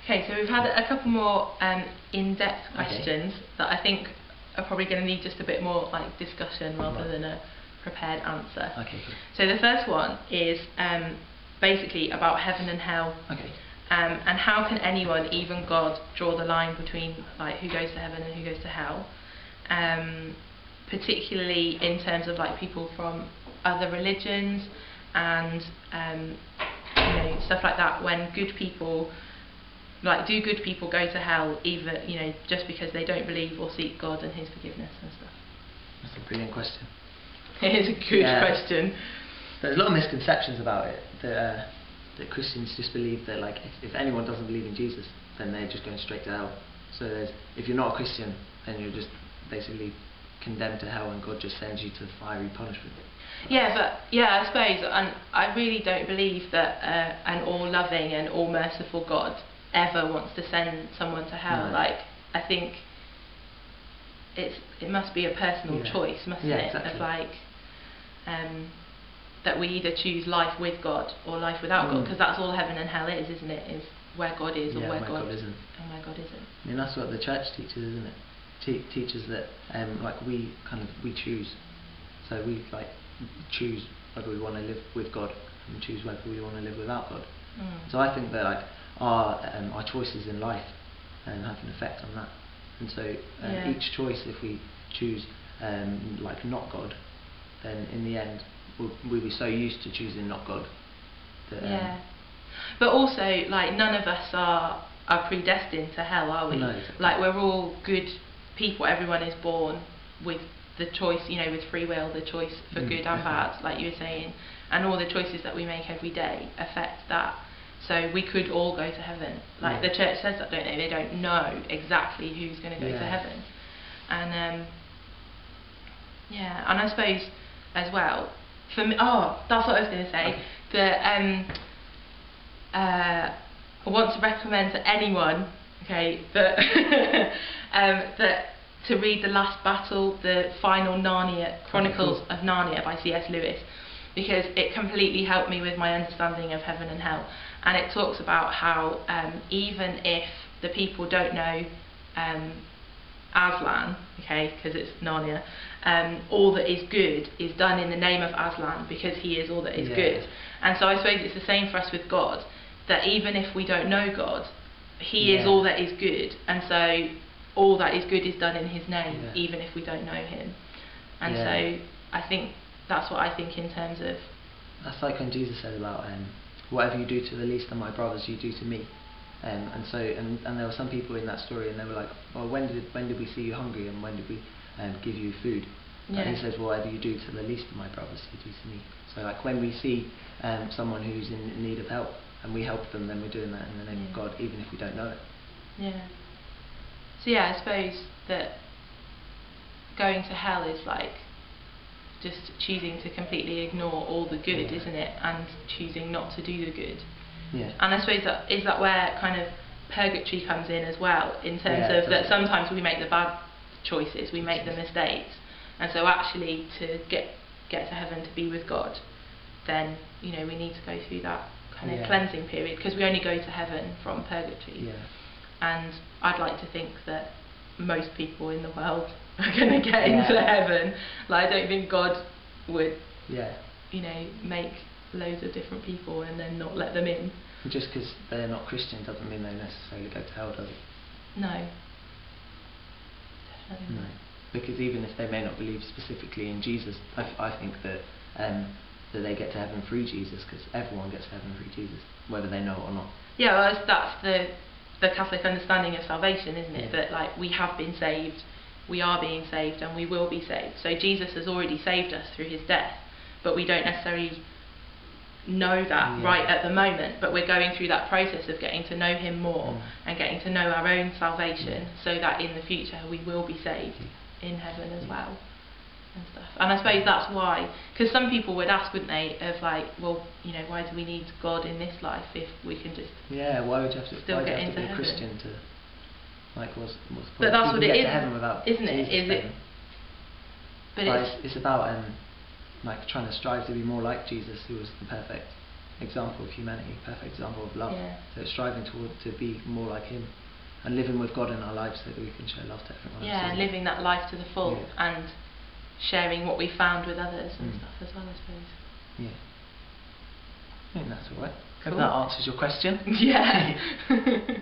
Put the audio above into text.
Okay, so we've had a couple more in-depth questions that I think are probably going to need just a bit more like discussion rather than a prepared answer. Okay, cool. So the first one is basically about heaven and hell. Okay. And how can anyone, even God, draw the line between like who goes to heaven and who goes to hell? Particularly in terms of like people from other religions and stuff like that. When good people, like, do good people go to hell even just because they don't believe or seek God and His forgiveness and stuff? That's a brilliant question. It is a good question. There's a lot of misconceptions about it. That Christians just believe that like if anyone doesn't believe in Jesus, then they're just going straight to hell. So if you're not a Christian, then you're just basically condemned to hell, and God just sends you to fiery punishment. I suppose, and I really don't believe that an all-loving and all-merciful God ever wants to send someone to hell. No. Like, I think it must be a personal choice, mustn't it? Exactly. Of like that we either choose life with God or life without God, because that's all heaven and hell is, isn't it? Is where God is or where God isn't. And where God isn't. I mean, that's what the church teaches, isn't it? Teaches that like we choose. So we like choose whether we want to live with God and choose whether we want to live without God. So I think that like our choices in life have an effect on that. And so each choice, if we choose like not God, then in the end we'll be so used to choosing not God that but also like none of us are predestined to hell, are we? No, exactly. Like, we're all good people. Everyone is born with the choice, with free will, the choice for good and bad, like you were saying, and all the choices that we make every day affect that. So we could all go to heaven. Like the church says that, don't they? They don't know exactly who's going to go to heaven. And and I suppose as well, for me, that's what I was going to say. That I want to recommend to anyone, that that to read The Last Battle, the final Chronicles of Narnia by C.S. Lewis, because it completely helped me with my understanding of heaven and hell. And it talks about how even if the people don't know Aslan, because it's Narnia, all that is good is done in the name of Aslan, because he is all that is good. And so I suppose it's the same for us with God, that even if we don't know God, He is all that is good, and so all that is good is done in His name, even if we don't know Him. And so I think that's what I think in terms of... That's like when Jesus said about whatever you do to the least of my brothers, you do to me. And there were some people in that story, and they were like, well, when did we see you hungry, and when did we give you food? And He says, well, whatever you do to the least of my brothers, you do to me. So like when we see someone who's in need of help and we help them, then we're doing that in the name of God, even if we don't know it. So I suppose that going to hell is like just choosing to completely ignore all the good, isn't it? And choosing not to do the good. And I suppose is that where kind of purgatory comes in as well, in terms of that sometimes we make the bad choices, we make the mistakes, and so actually to get to heaven, to be with God, then we need to go through that kind of cleansing period, because we only go to heaven from purgatory. And I'd like to think that most people in the world are going to get into heaven. Like, I don't think God would make loads of different people and then not let them in. Just because they're not Christian doesn't mean they necessarily go to hell, does it? No. Definitely not. Because even if they may not believe specifically in Jesus, I think that they get to heaven through Jesus, because everyone gets to heaven through Jesus, whether they know it or not. Well, that's the Catholic understanding of salvation, isn't it? That like we have been saved, we are being saved, and we will be saved. So Jesus has already saved us through His death, but we don't necessarily know that right at the moment, but we're going through that process of getting to know Him more and getting to know our own salvation, so that in the future we will be saved in heaven as well and stuff. And I suppose that's why, because some people would ask, wouldn't they, of like, well, why do we need God in this life if we can just why would you have to still get be into a heaven? Christian to what's the point? But that's what it is, isn't it? Is it? But it's about like trying to strive to be more like Jesus, who was the perfect example of humanity, perfect example of love. Yeah. So it's striving to be more like him, and living with God in our lives so that we can show love to everyone else. Yeah, and living that life to the full, yeah. and sharing what we found with others and stuff as well, I suppose. Yeah. I think that's alright. Cool. Hope that answers your question. Yeah.